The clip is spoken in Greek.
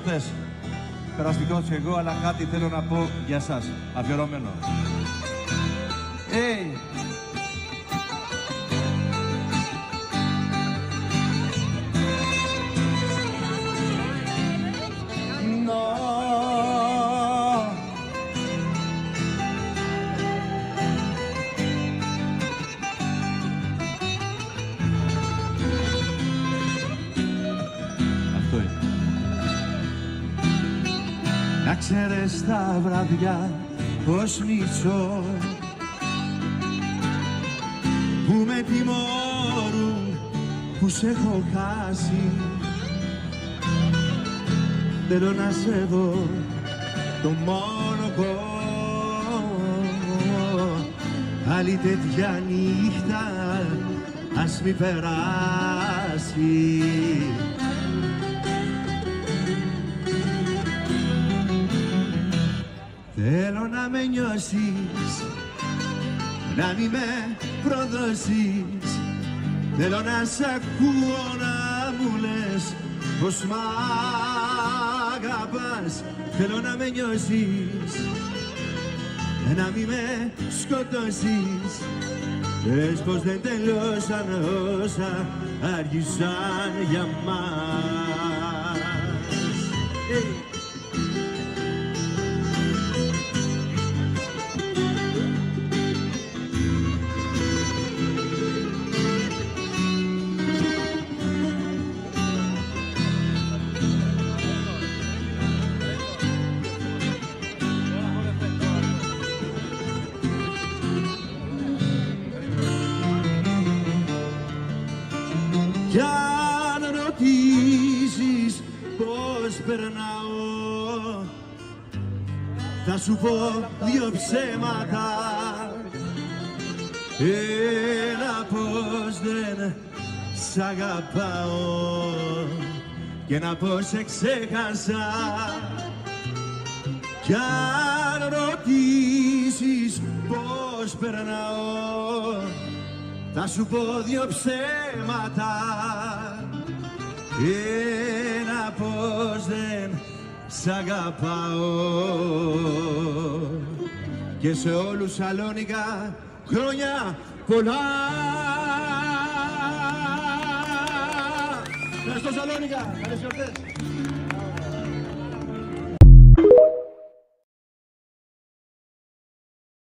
γιορτές. Περαστικός και εγώ, αλλά κάτι θέλω να πω για σας, αφιερώμενο. Hey. Να ξέρεις τα βράδια πως μισώ, που με τιμωρούν που σε έχω χάσει. Θέλω να σε δω το μόνο άλλη τέτοια νύχτα ας μη περάσει. Θέλω να με νιώσεις, να μη με προδώσεις. Θέλω να σ' ακούω να μου λες πως μ' αγαπάς. Θέλω να με νιώσεις, να μη με σκοτώσεις. Πες πως δεν τελειώσαν όσα άρχισαν για μας. Κι αν ρωτήσεις πώς περνάω, θα σου πω δύο ψέματα. Ένα πως δεν σ' αγαπάω και ένα πως σε ξέχασα. Κι αν ρωτήσεις πώς περνάω, θα σου πω δύο ψέματα. Ένα πως δεν σ' αγαπάω και σε όλους Σαλόνικα χρόνια πολλά. Ευχαριστώ Σαλόνικα, καλές γιορτές.